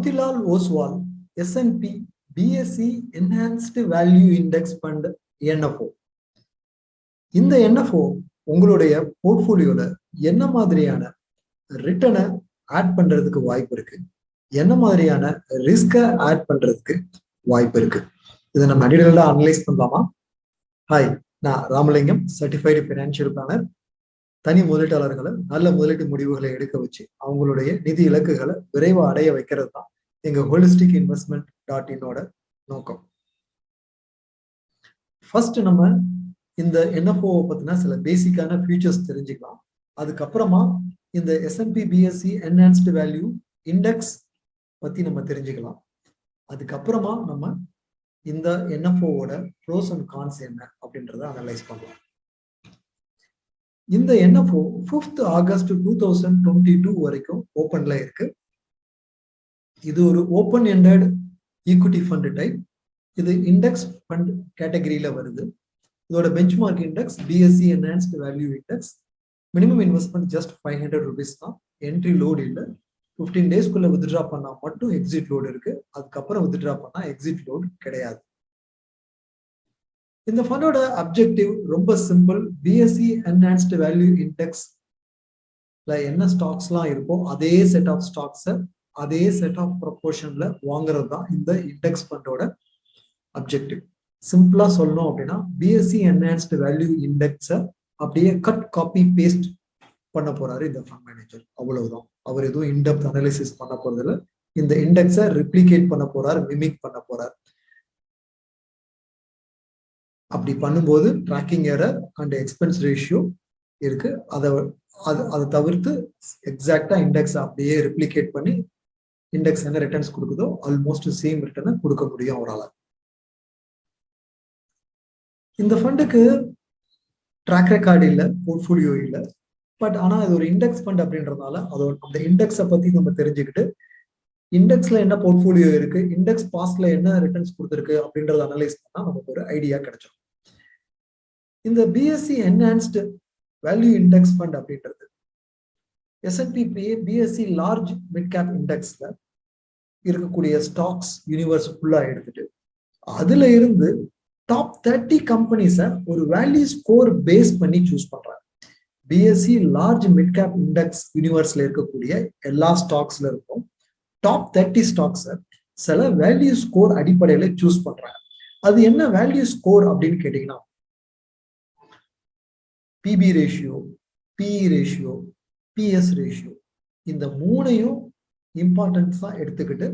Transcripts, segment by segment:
Motilal Oswal S&P BSE Enhanced Value Index Fund NFO. இந்த NFO உங்களுடைய போர்ட்ஃபோலியோல என்ன மாதிரியான ரிட்டர்னை ஆட் பண்றதுக்கு வாய்ப்பு இருக்கு, என்ன மாதிரியான ரிஸ்கை ஆட் பண்றதுக்கு வாய்ப்பு இருக்கு, இதை நம்ம அடிக்கடி அனலைஸ் பண்ணலாமா? ஹாய், நான் ராமலிங்கம், சர்டிஃபைடு ஃபினான்ஷியல் பிளானர். தனி முதலீட்டாளர்களை நல்ல முதலீட்டு முடிவுகளை எடுக்க வச்சு அவங்களுடைய நிதி இலக்குகளை விரைவாக அடைய வைக்கிறது தான் எங்க ஹோலிஸ்டிக் இன்வெஸ்ட்மெண்ட்.inோட நோக்கம். ஃபர்ஸ்ட் நம்ம இந்த NFO பத்தின சில பேசிக்கான ஃபியூச்சர்ஸ் தெரிஞ்சுக்கலாம். அதுக்கப்புறமா இந்த S&P BSE enhanced value index பத்தி நம்ம தெரிஞ்சுக்கலாம். அதுக்கப்புறமா நம்ம இந்த NFOவோட ப்ரோஸ் அண்ட் கான்ஸ் என்ன அப்படின்றத அனலைஸ் பண்ணலாம். இந்த NFO 5th ஆகஸ்ட் 2022 வரைக்கும் ஓப்பன்ல இருக்கு. இது ஒரு open ended equity fund type. இது இண்டெக்ஸ் ஃபண்ட் கேட்டகரியில வருது. இதோட benchmark index BSE enhanced value index. Minimum investment just 500 rupees தான். என்ட்ரி லோடு இல்லை. 15 டேஸ்க்குள்ள வித்ட்ரா பண்ணா மட்டும் எக்ஸிட் லோடு இருக்கு. அதுக்கப்புறம் வித்ட்ரா பண்ணா எக்ஸிட் லோடு கிடையாது. இந்த ஃபண்டோட அப்ஜெக்டிவ் ரொம்ப சிம்பிள். BSE என்ஹான்ஸ்டு வேல்யூ இண்டெக்ஸ்ல என்ன ஸ்டாக்ஸ்லாம் இருக்கோ அதே செட் ஆஃப் ஸ்டாக்ஸை அதே செட் ஆஃப் ப்ரொபோர்ஷன்ல வாங்குறது தான் இந்த இண்டெக்ஸ் ஃபண்டோட அப்ஜெக்டிவ். சிம்பிளா சொல்லணும் அப்படின்னா BSE என்ஹான்ஸ்டு வேல்யூ இண்டெக்ஸை அப்படியே கட் காப்பி பேஸ்ட் பண்ண போறாரு இந்த ஃபண்ட் மேனேஜர். அவ்வளவுதான். அவர் எதுவும் இன்டெப்த் அனாலிசிஸ் பண்ண போறது இல்லை. இந்த இண்டெக்ஸை ரிப்ளிகேட் பண்ண போறாரு, மிமிக் பண்ண போறாரு. அப்படி பண்ணும்போது tracking error and expense ratio இருக்கு. அதை தவிர்த்து எக்ஸாக்டா இண்டெக்ஸ் அப்படியே ரிப்ளிகேட் பண்ணி இண்டெக்ஸ் என்ன ரிட்டர்ன்ஸ் கொடுக்குதோ ஆல்மோஸ்ட் சேம் ரிட்டர்னை கொடுக்க முடியும் அவரால். இந்த ஃபண்டுக்கு ட்ராக் ரெக்கார்டு இல்லை, போர்ட்ஃபோலியோ இல்லை. பட் ஆனால் இது ஒரு இண்டெக்ஸ் ஃபண்ட் அப்படின்றதுனால அதோட அந்த இண்டெக்ஸை பத்தி நம்ம தெரிஞ்சுக்கிட்டு இண்டெக்ஸ்ல என்ன போர்ட்ஃபோலியோ இருக்கு, இண்டெக்ஸ் பாஸ்ட்ல என்ன ரிட்டர்ன்ஸ் கொடுத்துருக்கு அப்படின்றத அனலைஸ் பண்ணா நமக்கு ஒரு ஐடியா கிடைச்சிடும். இந்த BSE enhanced value index fund அப்படின்றது S&P BSE large mid cap இண்டெக்ஸ்ல இருக்கக்கூடிய ஸ்டாக்ஸ் யூனிவர்ஸ் ஃபுல்லா எடுத்துட்டு அதுல இருந்து டாப் 30 கம்பெனிஸை ஒரு வேல்யூ ஸ்கோர் பேஸ் பண்ணி சூஸ் பண்றாங்க. BSE large mid cap index யூனிவர்ஸ்ல இருக்கக்கூடிய எல்லா ஸ்டாக்ஸ்ல இருக்கும் டாப் 30 ஸ்டாக்ஸை சில வேல்யூ ஸ்கோர் அடிப்படையில சூஸ் பண்றாங்க. அது என்ன வேல்யூ ஸ்கோர் அப்படின்னு கேட்டீங்கன்னா PB ratio, PE ratio, PS ratio, இந்த மூணையும் இம்பார்ட்டன்ஸா எடுத்துக்கிட்டு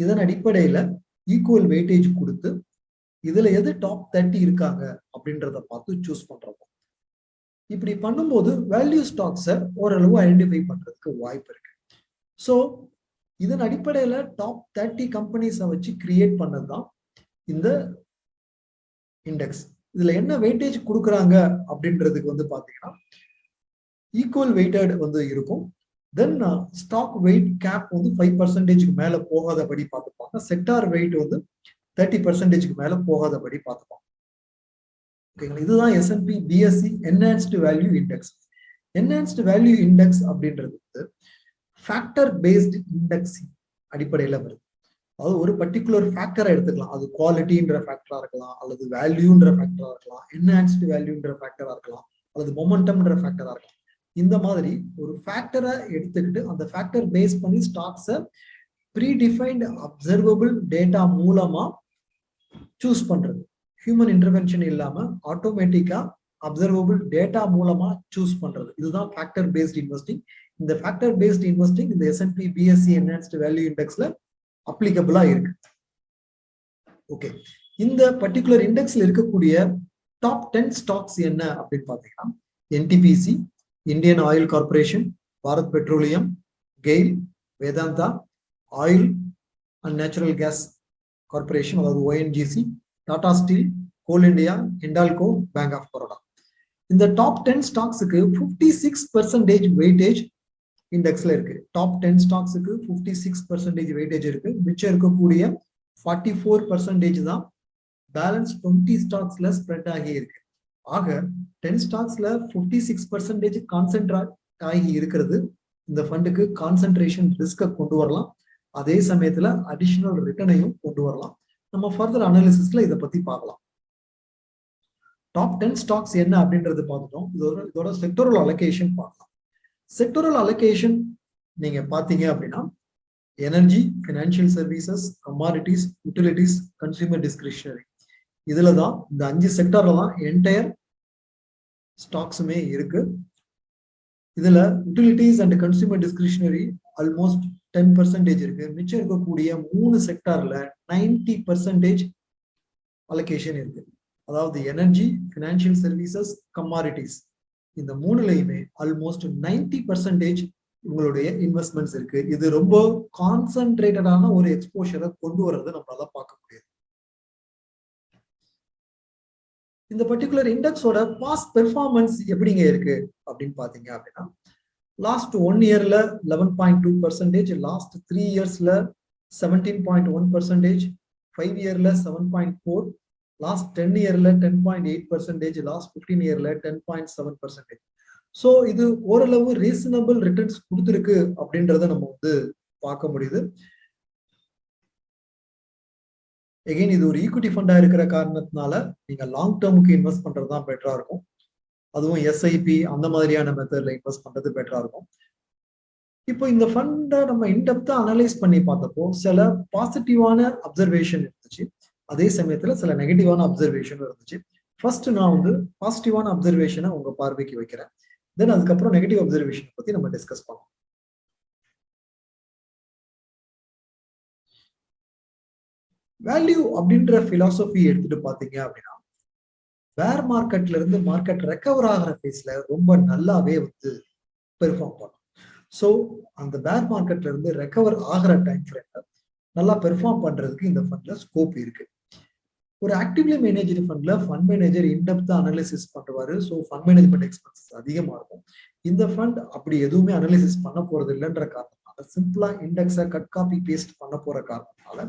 இதன் அடிப்படையில ஈக்குவல் வெயிட்டேஜ் கொடுத்து இதுல எது டாப் 30 இருக்காங்க அப்படின்றத பார்த்து சூஸ் பண்றோம். இப்படி பண்ணும்போது வேல்யூ ஸ்டாக்ஸை ஓரளவு ஐடென்டிஃபை பண்றதுக்கு வாய்ப்பு இருக்கு. ஸோ இதன் அடிப்படையில டாப் 30 கம்பெனிஸை வச்சு கிரியேட் பண்ணதுதான் இந்த இண்டெக்ஸ். இதுல என்ன வெயிட்டேஜ் கொடுக்குறாங்க அப்படின்றதுக்கு வந்து பாத்தீங்கன்னா ஈக்குவல் வெயிட்டட் வந்து இருக்கும். தென் ஸ்டாக் வெயிட் கேப் வந்து 5% மேல போகாதபடி பார்த்துப்பாங்க. செக்டார் வெயிட் வந்து 30% மேல போகாதபடி பார்த்துப்பாங்க. ஓகேங்களா? இதுதான் S&P BSE enhanced value index. Enhanced value index அப்படின்றது ஃபேக்டர் பேஸ்ட் இண்டெக்ஸிங் அடிப்படையில வருது. அதாவது ஒரு பர்டிகுலர் ஃபேக்டரை எடுத்துக்கலாம். அது குவாலிட்டின்ற ஃபேக்டரா இருக்கலாம், அல்லது வேல்யூன்ற ஃபேக்டரா இருக்கலாம், என்ஹான்ஸ்டு வேல்யூன்ற ஃபேக்டரா இருக்கலாம், அல்லது மொமெண்டம்ன்ற ஃபேக்டரா இருக்கலாம். இந்த மாதிரி ஒரு ஃபேக்டரை எடுத்துக்கிட்டு அந்த ஃபேக்டர் பேஸ் பண்ணி ஸ்டாக்ஸை ப்ரீடிஃபைன்டு அப்சர்வபிள் டேட்டா மூலமா சூஸ் பண்றது. ஹியூமன் இன்டர்வென்ஷன் இல்லாம ஆட்டோமேட்டிக்கா அப்சர்வபிள் டேட்டா மூலமா சூஸ் பண்றது. இதுதான் ஃபேக்டர் பேஸ்ட் இன்வெஸ்டிங். இந்த ஃபேக்டர் பேஸ்ட் இன்வெஸ்டிங் இந்த S&P BSE என்ஹான்ஸ்டு வேல்யூ இண்டெக்ஸ்ல அப்ளிகபிளா இருக்கு. ஓகே, இந்த பர்டிகுலர் இண்டெக்ஸ்ல இருக்கக்கூடிய டாப் 10 ஸ்டாக்ஸ் என்ன அப்படின்னு பாத்தீங்கன்னா NTPC, Indian oil corporation, Bharat petroleum, GAIL, Vedanta, oil and natural gas corporation அதாவது ONGC, Tata steel, coal India, Hindalco, bank of Baroda. இந்த டாப் 10 ஸ்டாக்ஸுக்கு 56% வெயிட்டேஜ் இண்டெக்ஸ்ல இருக்கு. டாப் 10 ஸ்டாக்ஸுக்கு 56% வெயிட்டேஜ் இருக்கு. மிச்சம் இருக்கக்கூடிய 44% தான் பேலன்ஸ் 20 ஸ்டாக்ஸ்ல ஸ்ப்ரெட் ஆகி இருக்கு. ஆக 10 ஸ்டாக்ஸ்ல 56% கான்சென்ட்ரேட் ஆகி இருக்கிறது இந்த ஃபண்டுக்கு கான்சென்ட்ரேஷன் ரிஸ்கை கொண்டு வரலாம். அதே சமயத்துல அடிஷனல் ரிட்டர்னையும் கொண்டு வரலாம். நம்ம ஃபர்தர் அனாலிசிஸ்ல இதை பத்தி பார்க்கலாம். டாப் 10 ஸ்டாக்ஸ் என்ன அப்படின்றது பார்த்துட்டோம். இதோட செக்டோரல் அலோகேஷன் பார்க்கலாம். செக்டோரல் அலோகேஷன் நீங்க பாத்தீங்க அப்படின்னா energy, financial services, commodities, utilities, consumer discretionary, இதுலதான் இந்த 5 செக்டர்ல தான் என்டையர் ஸ்டாக்ஸுமே இருக்கு. இதுல utilities and consumer discretionary almost 10% இருக்கு. மிச்சம் இருக்கக்கூடிய 3 செக்டார்ல 90% அலோகேஷன் இருக்கு. அதாவது எனர்ஜி, ஃபினான்ஷியல் சர்வீசஸ், கமாடிட்டிஸ், இந்த 3லயுமே ஆல்மோஸ்ட் 90% உங்களுடைய இன்வெஸ்ட்மெண்ட்ஸ் இருக்கு. இது ரொம்ப கான்சென்ட்ரேட்டடான ஒரு எக்ஸ்போஷரை கொண்டு வர்றது நம்மளால பார்க்க முடியாது. இந்த பர்டிகுலர் இண்டெக்ஸோட பாஸ்ட் பெர்ஃபார்மன்ஸ் எப்படிங்க இருக்கு அப்படின்னு பாத்தீங்க அப்படின்னா, லாஸ்ட் 1 இயர்ல 11.2%, லாஸ்ட் 3 இயர்ஸ்ல 17.1%, 5 இயர்ல 7.4%, லாஸ்ட் 10 இயர்ல 10.8%, லாஸ்ட் 15 இயர்ல 10.7%. ஸோ இது ஓரளவு ரீசனபிள் ரிட்டர்ன்ஸ் கொடுத்துருக்கு அப்படின்றத நம்ம வந்து பார்க்க முடியுது. எகைன் இது ஒரு ஈக்விட்டி ஃபண்டா இருக்கிற காரணத்தினால நீங்க லாங் டேர்முக்கு இன்வெஸ்ட் பண்றது தான் பெட்டரா இருக்கும். அதுவும் எஸ்ஐபி அந்த மாதிரியான மெத்தட்ல இன்வெஸ்ட் பண்றது பெட்டரா இருக்கும். இப்போ இந்த ஃபண்டை நம்ம இன்டெப்தா அனலைஸ் பண்ணி பார்த்தப்போ சில பாசிட்டிவான அப்சர்வேஷன் இருந்துச்சு, அதே சமயத்துல சில நெகட்டிவான அப்சர்வேஷன் இருந்துச்சு. ஃபர்ஸ்ட் நான் வந்து பாசிட்டிவான அப்சர்வேஷனை உங்க பார்வைக்கு வைக்கிறேன். தென் அதுக்கப்புறம் நெகட்டிவ் அப்சர்வேஷன் பத்தி நம்ம டிஸ்கஸ் பண்ணலாம். வேல்யூ அப்படின்ற பிலாசபி எடுத்துட்டு பாத்தீங்க அப்படின்னா, வேர் மார்க்கெட்ல இருந்து மார்க்கெட் ரெக்கவர் ஆகிற பேஸ்ல ரொம்ப நல்லாவே வந்து பெர்ஃபார்ம் பண்ணும். ஸோ அந்த பேர் மார்க்கெட்ல இருந்து ரெக்கவர் ஆகிற டைம் ஃப்ரேம்ல நல்லா பெர்ஃபார்ம் பண்றதுக்கு இந்த ஃபண்ட்ல ஸ்கோப் இருக்கு. ஒரு ஆக்டிவ்லி மேனேஜ்டு ஃபண்ட்ல ஃபண்ட் மேனேஜர் இன்டெப்தா அனாலிசிஸ் பண்ணுவாரு. ஸோ ஃபண்ட் மேனேஜ்மெண்ட் எக்ஸ்பென்சஸ் அதிகமா இருக்கும். இந்த ஃபண்ட் அப்படி எதுவுமே அனாலிசிஸ் பண்ண போறது இல்லைன்ற காரணத்தினால, சிம்பிளா இண்டெக்ஸை கட் காப்பி பேஸ்ட் பண்ண போற காரணத்தினால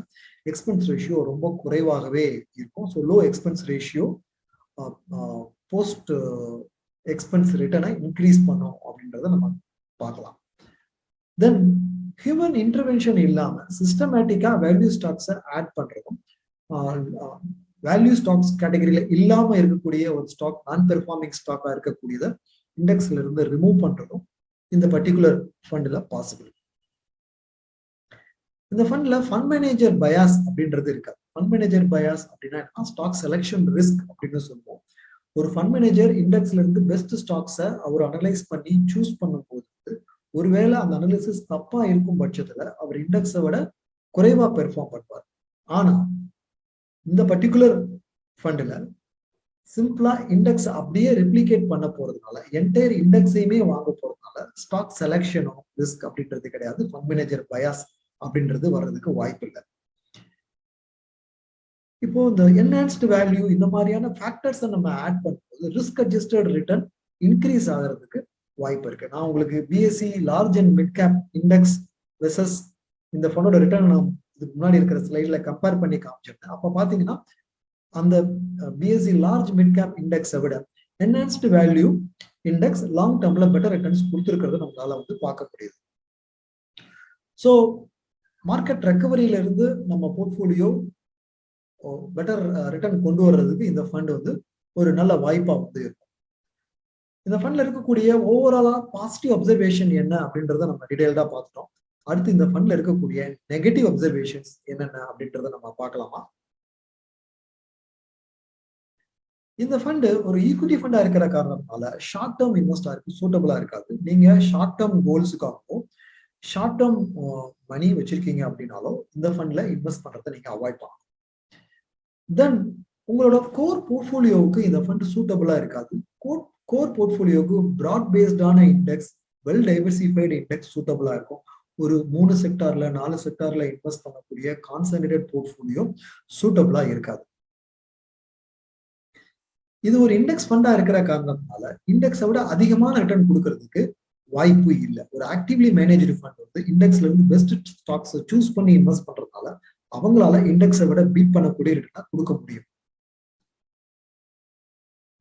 எக்ஸ்பென்ஸ் ரேஷியோ ரொம்ப குறைவாகவே இருக்கும். So low expense ratio post expense ரிட்டர்னை இன்க்ரீஸ் பண்ணும் அப்படின்றத நம்ம பார்க்கலாம். தென் ஹியூமன் இன்டர்வென்ஷன் இல்லாம சிஸ்டமேட்டிக்கா வேல்யூ ஸ்டாக்ஸை ஆட் பண்றதும், வேல்யூ ஸ்டாக்ஸ் கேட்டகரியில இல்லாம இருக்கக்கூடிய ஒரு ஸ்டாக் நான் பெர்ஃபார்மிங் ஸ்டாக்கா இருக்கக்கூடியதை இண்டெக்ஸ்ல இருந்து ரிமூவ் பண்றதும் இந்த பர்டிகுலர் ஃபண்ட்ல பாசிபிள். இந்த ஃபண்ட்ல ஃபண்ட் மேனேஜர் பயாஸ் அப்படின்றது இருக்காது. ஃபண்ட் மேனேஜர் பயாஸ் அப்படின்னா ஸ்டாக் செலெக்ஷன் ரிஸ்க் அப்படின்னு சொல்லுவோம். ஒரு ஃபண்ட் மேனேஜர் இண்டெக்ஸ்ல இருந்து பெஸ்ட் ஸ்டாக்ஸை அவர் அனலைஸ் பண்ணி சூஸ் பண்ணும்போது, ஒருவேளை அந்த அனாலிசிஸ் தப்பா இருக்கும் பட்சத்துல அவர் இண்டெக்ஸை விட குறைவா பெர்ஃபார்ம் பண்ணுவார். ஆனா இந்த பர்டிகுலர் ஃபண்ட்ல சிம்பிளா இண்டெக்ஸ் அப்படியே ரெப்ளிகேட் பண்ண போறதுனால, என்டையர் இண்டெக்ஸையுமே வாங்க போறதுனால ஸ்டாக் செலெக்ஷனோ ரிஸ்க் அப்படின்றது கிடையாது. ஃபண்ட் மேனேஜர் பயாஸ் அப்படின்றது வர்றதுக்கு வாய்ப்பு இல்லை. இப்போ இந்த என்ஹான்ஸ்டு வேல்யூ இந்த மாதிரியான ஃபேக்டர்ஸை நம்ம ஆட் பண்ணும்போது ரிஸ்க் அட்ஜஸ்டட் ரிட்டர்ன் இன்க்ரீஸ் ஆகிறதுக்கு வாய்ப்பு இருக்கு. நான் உங்களுக்கு BSc large and mid cap index versus இந்த ஃபண்டோட ரிட்டர்ன் நான் இதுக்கு முன்னாடி இருக்கிற ஸ்லைட்ல கம்பேர் பண்ணி காமிச்சிருந்தேன். அப்ப பாத்தீங்கன்னா அந்த பிஎஸ்சி லார்ஜ் மிட் கேப் இண்டெக்ஸை விட என்ஹான்ஸ்டு வேல்யூ இண்டெக்ஸ் லாங் டேர்ம்ல பெட்டர் ரிட்டர்ன்ஸ் கொடுத்துருக்கிறது நம்மளால வந்து பார்க்க முடியுது. ஸோ மார்க்கெட் ரெக்கவரியில இருந்து நம்ம போர்ட்ஃபோலியோ பெட்டர் ரிட்டர்ன் கொண்டு வர்றதுக்கு இந்த ஃபண்ட் வந்து ஒரு நல்ல வாய்ப்பா வந்து இருக்கும். இந்த ஃபண்ட்ல இருக்கக்கூடிய ஓவராலா பாசிட்டிவ் அப்சர்வேஷன் என்ன அப்படின்றத நம்ம டீடைல்டா பார்த்துட்டோம். அடுத்து இந்த ஃபண்ட்ல இருக்கக்கூடிய நெகட்டிவ் அப்சர்வேஷன்ஸ் என்னென்ன அப்படின்றத நம்ம பார்க்கலாமா? இந்த ஃபண்ட் ஒரு ஈக்விட்டி ஃபண்டா இருக்கிற காரணத்தினால ஷார்ட் டேர்ம் இன்வெஸ்டருக்கு சூட்டபிளா இருக்காது. நீங்க ஷார்ட் டேர்ம் கோல்ஸுக்காகவும் ஷார்ட் டேர்ம் மணி வச்சிருக்கீங்க அப்படின்னாலும் இந்த ஃபண்ட்ல இன்வெஸ்ட் பண்றதை நீங்க அவாய்ட் பண்ணலாம். தென் உங்களோட கோர் போர்ட்ஃபோலியோவுக்கு இந்த ஃபண்ட் சூட்டபிளா இருக்காது. கோர் போர்ட்ஃபோலியோவுக்கு பிராட் பேஸ்டான இண்டெக்ஸ், வெல் டைவர்சிஃபைடு இண்டெக்ஸ் சூட்டபிளா இருக்கும். ஒரு 3 செக்டார்ல 4 செக்டார்ல இன்வெஸ்ட் பண்ணக்கூடிய கான்சன்ட்ரேட்டட் போர்ட்ஃபோலியோ சூட்டபிளா இருக்காது. இது ஒரு இண்டெக்ஸ் ஃபண்டா இருக்கிற காரணத்தினால இண்டெக்ஸை விட அதிகமான ரிட்டர்ன் கொடுக்கறதுக்கு வாய்ப்பு இல்லை. ஒரு ஆக்டிவ்லி மேனேஜ்டு ஃபண்ட் வந்து இண்டெக்ஸ்ல இருந்து பெஸ்ட் ஸ்டாக்ஸ் சூஸ் பண்ணி இன்வெஸ்ட் பண்றதுனால அவங்களால இண்டெக்ஸை விட பீட் பண்ணக்கூடிய ரிட்டர்னை கொடுக்க முடியும்.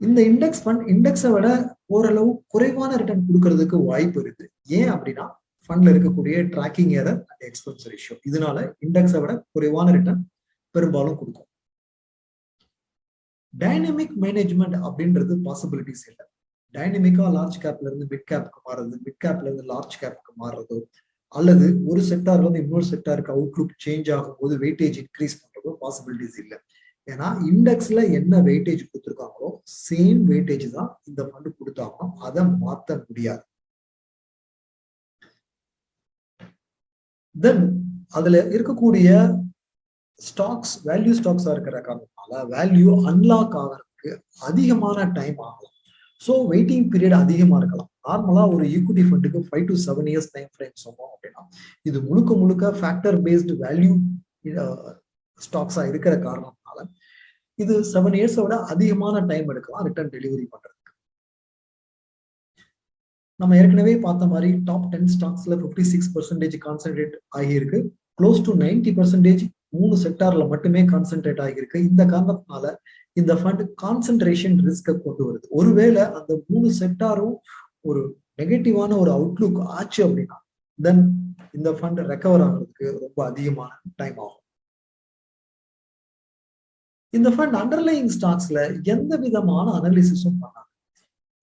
இந்த இண்டெக்ஸ் ஃபண்ட் இண்டெக்ஸை விட ஓரளவு குறைவான ரிட்டர்ன் கொடுக்கறதுக்கு வாய்ப்பு இருக்கு. ஏன் அப்படின்னா ஃபண்ட்ல இருக்கக்கூடிய tracking error and expense ratio. இதனால இண்டெக்ஸை விட குறைவான ரிட்டர்ன் பெரும்பாலும் கொடுக்கும். டைனமிக் மேனேஜ்மெண்ட் அப்படின்றது பாசிபிலிட்டிஸ் இல்லை. டைனமிக்கா லார்ஜ் கேப்ல இருந்து மிட் கேப்க்கு மாறுறது, மிட் கேப்ல இருந்து லார்ஜ் கேப்க்கு மாறுறதோ, அல்லது ஒரு செக்டார்ல இருந்து இன்னொரு செக்டாருக்கு அவுட்லுக் சேஞ்ச் ஆகும் போது வெயிட்டேஜ் இன்க்ரீஸ் பண்றதோ பாசிபிலிட்டிஸ் இல்லை. ஏன்னா இண்டெக்ஸ்ல என்ன வெயிட்டேஜ் கொடுத்துருக்காங்களோ சேம் வெயிட்டேஜ் தான் இந்த ஃபண்ட் கொடுத்தாலும் அதை மாற்ற முடியாது. தென் அதுல இருக்கக்கூடிய ஸ்டாக்ஸ் வேல்யூ ஸ்டாக்ஸா இருக்கிற காரணத்தினால வேல்யூ அன்லாக் ஆகிறதுக்கு அதிகமான டைம் ஆகலாம். ஸோ வெயிட்டிங் பீரியட் அதிகமா இருக்கலாம். நார்மலா ஒரு ஈக்விட்டி ஃபண்டுக்கு 5 to 7 years டைம் ஃப்ரேம் சொன்னோம் அப்படின்னா, இது முழுக்க முழுக்க ஃபேக்டர் பேஸ்டு வேல்யூ ஸ்டாக்ஸா இருக்கிற காரணத்தினால இது 7 years விட அதிகமான டைம் எடுக்கலாம் ரிட்டர்ன் டெலிவரி பண்றதுக்கு. நம்ம ஏற்கனவே பார்த்த மாதிரி டாப் 10 ஸ்டாக்ஸ்ல 56% கான்சென்ட்ரேட் ஆகியிருக்கு. க்ளோஸ் டு 90% 3 செக்டார்ல மட்டுமே கான்சென்ட்ரேட் ஆகியிருக்கு. இந்த காரணத்தினால இந்த ஃபண்ட் கான்சென்ட்ரேஷன் ரிஸ்கை கொண்டு வருது. ஒருவேளை அந்த 3 செக்டாரும் ஒரு நெகட்டிவான ஒரு அவுட்லுக் ஆச்சு அப்படின்னா தென் இந்த ஃபண்ட் ரெக்கவர் ஆகிறதுக்கு ரொம்ப அதிகமான டைம் ஆகும். இந்த ஃபண்ட் அண்டர்லைங் ஸ்டாக்ஸ்ல எந்த விதமான அனாலிசிஸும் பண்ணாங்க.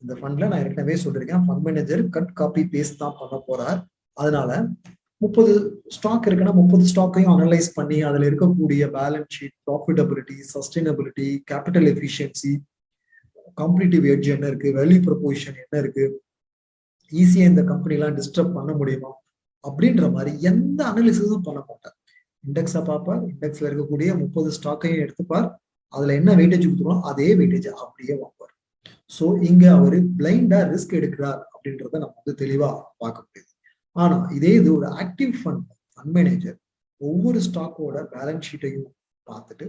இந்த ஃபண்ட்ல நான் ஏற்கனவே சொல்லிருக்கேன், fund manager cut copy paste தான் பண்ண போறார். அதனால 30 ஸ்டாக் இருக்குன்னா 30 ஸ்டாக்கையும் அனலைஸ் பண்ணி அதுல இருக்கக்கூடிய balance sheet, profitability, sustainability, capital efficiency, competitive edge என்ன இருக்கு, வேல்யூ ப்ரொபோசிஷன் என்ன இருக்கு, ஈஸியா இந்த கம்பெனிலாம் டிஸ்டர்ப் பண்ண முடியுமா அப்படின்ற மாதிரி எந்த அனாலிசிஸும் பண்ண மாட்டார். இண்டெக்ஸை பார்ப்பார், இண்டெக்ஸ்ல இருக்கக்கூடிய 30 ஸ்டாக்கையும் எடுத்துப்பார், அதுல என்ன வெயிட்டேஜ் கொடுத்துருவோம் அதே வெயிட்டேஜ் அப்படியே வாங்குவார். ஸோ இங்க அவரு பிளைண்டா ரிஸ்க் எடுக்கிறார் அப்படின்றத நம்ம வந்து தெளிவா பார்க்க முடியுது. ஆனா இதே இது ஒரு ஆக்டிவ் ஃபண்ட் மேனேஜர் ஒவ்வொரு ஸ்டாக்கோட பேலன்ஸ் ஷீட்டையும் பார்த்துட்டு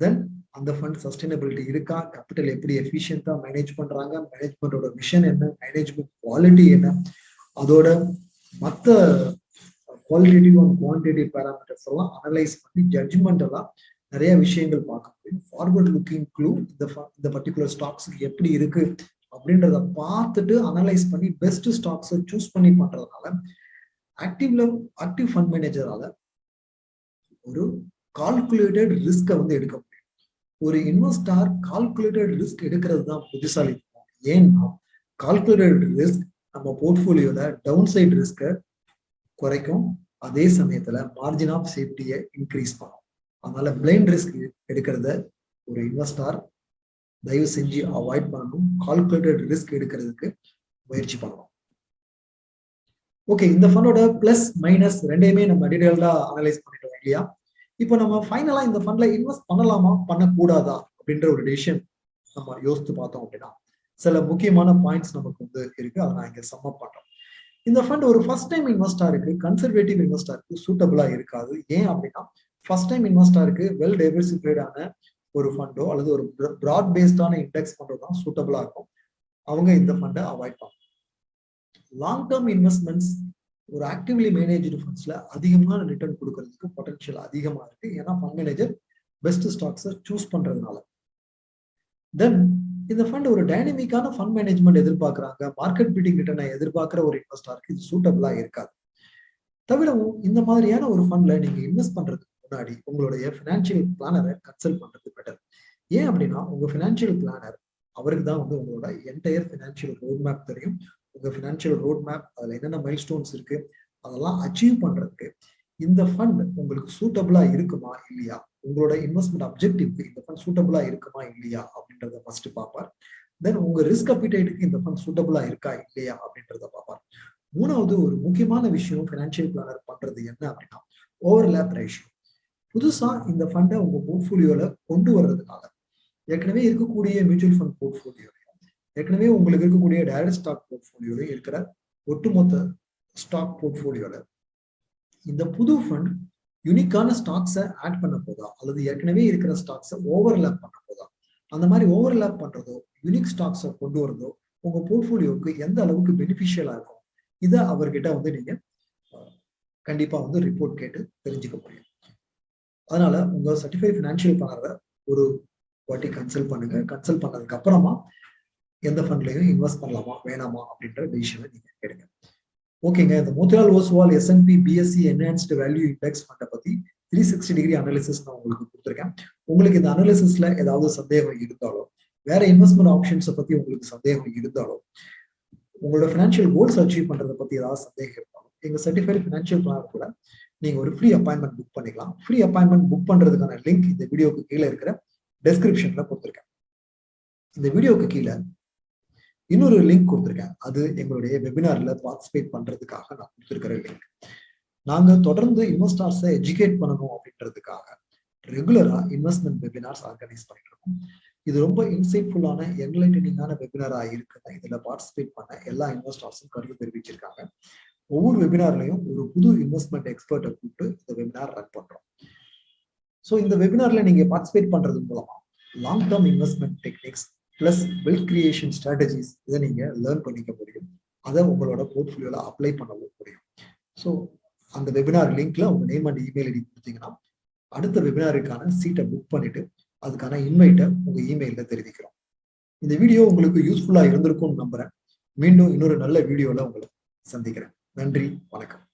தென் அந்த ஃபண்ட் சஸ்டைனபிலிட்டி இருக்கா, கேபிட்டல் எப்படி எஃபிஷியன்டா மேனேஜ் பண்றாங்க, மேனேஜ்மெண்டோட விஷன் என்ன, மேனேஜ்மெண்ட் குவாலிட்டி என்ன, அதோட மற்ற குவாலிட்டேட்டிவ் அண்ட் குவான்டிட்டேட்டிவ் பேராமீட்டர்ஸ் எல்லாம் அனலைஸ் பண்ணி ஜட்ஜ்மெண்ட் எல்லாம் நிறைய விஷயங்கள் பார்க்க முடியும். ஃபார்வர்ட் லுக்கிங் க்ளூ இந்த பர்டிகுலர் ஸ்டாக்ஸுக்கு எப்படி இருக்கு அப்படின்றத பார்த்துட்டு அனலைஸ் பண்ணி பெஸ்ட் ஸ்டாக்ஸை சூஸ் பண்ணி பண்றதுனால ஆக்டிவ் ஃபண்ட் மேனேஜரால ஒரு கால்குலேட்டட் ரிஸ்கை வந்து எடுக்க முடியும். ஒரு இன்வெஸ்டார் கால்குலேட்டட் ரிஸ்க் எடுக்கிறது தான் புத்திசாலித்தனம். ஏன்னா கால்குலேட்டட் ரிஸ்க் நம்ம போர்ட்ஃபோலியோல டவுன் சைட் ரிஸ்கை குறைக்கும், அதே சமயத்துல மார்ஜின் ஆஃப் சேஃப்டியை இன்க்ரீஸ் பண்ணும். அதனால பிளைண்ட் ரிஸ்க் எடுக்கிறத ஒரு இன்வெஸ்டார் தயவு செஞ்சு அவாய்ட் பண்ணணும். கால்குலேட்டட் ரிஸ்க் எடுக்கிறதுக்கு முயற்சி பண்ணணும். ஓகே, இந்த ஃபண்டோட பிளஸ் மைனஸ் ரெண்டையுமே நம்ம டீடைல்டா அனலைஸ் பண்ணிட்டோம் இல்லையா? இப்போ நம்ம ஃபைனலா இந்த ஃபண்ட்ல இன்வெஸ்ட் பண்ணலாமா பண்ணக்கூடாதா அப்படின்ற ஒரு டிசிஷன் நம்ம யோசித்து பார்த்தோம் அப்படின்னா சில முக்கியமான பாயிண்ட்ஸ் நமக்கு வந்து இருக்கு. அதை நான் இங்க சம்மப் பண்றேன். இந்த ஃபண்ட் ஒரு ஃபர்ஸ்ட் டைம் இன்வெஸ்டாருக்கு, கன்சர்வேட்டிவ் இன்வெஸ்டாருக்கு சூட்டபிளா இருக்காது. ஏன் அப்படின்னா ஃபர்ஸ்ட் டைம் இன்வெஸ்டாருக்கு வெல் டைவர்சிஃபைடான ஒரு ஃபண்டோ அல்லது ஒரு ப்ராட் பேஸ்டான இண்டெக்ஸ் ஃபண்டோ தான் சூட்டபிளா இருக்கும். அவங்க இந்த ஃபண்டை அவாய்ட் பண்ணணும். லாங் டேர்ம் இன்வெஸ்ட்மெண்ட்ஸ் ஒரு ஆக்டிவ்லி மேனேஜ்டு ஃபண்ட்ஸ்ல அதிகமான ரிட்டர்ன் கொடுக்கறதுக்கு பொட்டன்ஷியல் அதிகமா இருக்கு. ஏன்னா ஃபண்ட் மேனேஜர் பெஸ்ட் ஸ்டாக்ஸை சூஸ் பண்றதுனால. தென் இந்த ஃபண்ட் ஒரு டைனமிக்கான ஃபண்ட் மேனேஜ்மெண்ட் எதிர்பார்க்கறாங்க, மார்க்கெட் பீட்டிங் ரிட்டர்னை எதிர்பார்க்கிற ஒரு இன்வெஸ்டாருக்கு இது சூட்டபிளா இருக்காது. தவிரவும் இந்த மாதிரியான ஒரு ஃபண்ட்ல நீங்க இன்வெஸ்ட் பண்றதுக்கு முன்னாடி உங்களுடைய ஃபினான்ஷியல் பிளானரை கன்சல்ட் பண்றது பெட்டர். ஏன் அப்படின்னா உங்க ஃபினான்ஷியல் பிளானர் அவருக்கு தான் வந்து உங்களோட என்டையர் ஃபினான்ஷியல் ரோட் மேப் தெரியும். உங்க ஃபினான்ஷியல் ரோட் மேப் அதுல என்னென்ன மைல் ஸ்டோன்ஸ் இருக்கு அதெல்லாம் அச்சீவ் பண்றதுக்கு இந்த ஃபண்ட் உங்களுக்கு சூட்டபிளா இருக்குமா இல்லையா, உங்களோட இன்வெஸ்ட்மெண்ட் அப்ஜெக்டிவ்க்கு இந்த ஃபண்ட் சூட்டபிளா இருக்குமா இல்லையா அப்படின்றத ஃபர்ஸ்ட் பார்ப்பார். தென் உங்க ரிஸ்க் அப்பிடைட்டுக்கு இந்த ஃபண்ட் சூட்டபிளா இருக்கா இல்லையா அப்படின்றத பார்ப்பார். மூணாவது ஒரு முக்கியமான விஷயம் ஃபினான்ஷியல் பிளானர் பண்றது என்ன அப்படின்னா ஓவர்லேப் ரேஷியோ. புதுசா இந்த ஃபண்டை உங்க போர்ட்ஃபோலியோல கொண்டு வர்றதுனால ஏற்கனவே இருக்கக்கூடிய மியூச்சுவல் ஃபண்ட் போர்ட்ஃபோலியோலையும் ஏற்கனவே உங்களுக்கு இருக்கக்கூடிய டைரக்ட் ஸ்டாக் போர்ட்ஃபோலியோலையும் இருக்கிற ஒட்டுமொத்த ஸ்டாக் போர்ட்ஃபோலியோல இந்த புது ஃபண்ட் யூனிக்கான ஸ்டாக்ஸை ஆட் பண்ண போதா அல்லது ஏற்கனவே இருக்கிற ஸ்டாக்ஸை ஓவர்லேப் பண்ண போதா, அந்த மாதிரி ஓவர்லேப் பண்றதோ யூனிக் ஸ்டாக்ஸை கொண்டு வரதோ உங்க போர்ட்ஃபோலியோவுக்கு எந்த அளவுக்கு பெனிஃபிஷியலா இருக்கும், இதை அவர்கிட்ட வந்து நீங்க கண்டிப்பா வந்து ரிப்போர்ட் கேட்டு தெரிஞ்சுக்க முடியும். அதனால உங்க சர்டிஃபைட் ஃபினான்ஷியல் பிளானரை ஒரு வாட்டி கன்சல்ட் பண்ணுங்க. கன்சல்ட் பண்ணதுக்கு அப்புறமா எந்த ஃபண்ட்லையும் இன்வெஸ்ட் பண்ணலாமா வேணாமா அப்படின்ற டிசிஷனை நீங்க எடுங்க. ஓகேங்க, இந்த Motilal Oswal S&P BSE enhanced value index ஃபண்டை பத்தி 360 டிகிரி அனாலிசிஸ் நான் உங்களுக்கு கொடுத்துருக்கேன். உங்களுக்கு இந்த அனாலிசிஸ்ல ஏதாவது சந்தேகம் இருந்தாலோ, வேற இன்வெஸ்ட்மெண்ட் ஆப்ஷன்ஸை பத்தி உங்களுக்கு சந்தேகம் இருந்தாலோ, உங்களோட ஃபினான்ஷியல் கோல்ஸ் அச்சீவ் பண்றதை பத்தி ஏதாவது சந்தேகம் இருந்தாலும் எங்க சர்டிஃபைட் ஃபினான்ஷியல் பிளானர் கூட நீங்க ஒரு ஃப்ரீ அப்பாயின்மெண்ட் புக் பண்ணிக்கலாம். ஃப்ரீ அப்பாயின்மெண்ட் புக் பண்றதுக்கான லிங்க் இந்த வீடியோக்கு கீழே இருக்கிற டெஸ்கிரிப்ஷன்ல கொடுத்துருக்கேன். இந்த வீடியோக்கு கீழே இன்னொரு லிங்க் கொடுத்துருக்கேன். அது எங்களுடைய வெபினார்ல பார்ட்டிசிபேட் பண்றதுக்காக நான் கொடுத்துருக்கிற லிங்க். நாங்க தொடர்ந்து இன்வெஸ்டர்ஸை எஜுகேட் பண்ணணும் அப்படின்றதுக்காக ரெகுலரா இன்வெஸ்ட்மெண்ட் வெபினார்ஸ் ஆர்கனைஸ் பண்ணிட்டு இருக்கோம். இது ரொம்ப இன்சைட்ஃபுல்லான என்லைட்டனிங்கான வெபினாரா இருக்குங்க. இதுல பார்ட்டிசிபேட் பண்ண எல்லா இன்வெஸ்டர்ஸும் கருத்து தெரிவிச்சிருக்காங்க. ஒவ்வொரு வெபினார்லையும் ஒரு புது இன்வெஸ்ட்மெண்ட் எக்ஸ்பர்ட்டை கூப்பிட்டு இந்த வெபினார் ரன் பண்றோம். ஸோ இந்த வெபினார்ல நீங்க பார்ட்டிசிபேட் பண்றது மூலமா long term investment techniques plus wealth creation strategies இதை நீங்க லேர்ன் பண்ணிக்க முடியும். அதை உங்களோட போர்ட்ஃபோலியோல அப்ளை பண்ணவும் முடியும். ஸோ அந்த வெபினார் லிங்க்ல உங்க நேம் அண்ட் இமெயில் ஐடி கொடுத்தீங்கன்னா அடுத்த வெபினாருக்கான சீட்டை புக் பண்ணிட்டு அதுக்கான இன்வைட்டை உங்க இமெயில தெரிவிக்கிறோம். இந்த வீடியோ உங்களுக்கு யூஸ்ஃபுல்லா இருந்திருக்கும்னு நம்புறேன். மீண்டும் இன்னொரு நல்ல வீடியோல உங்களை சந்திக்கிறேன். நன்றி, வணக்கம்.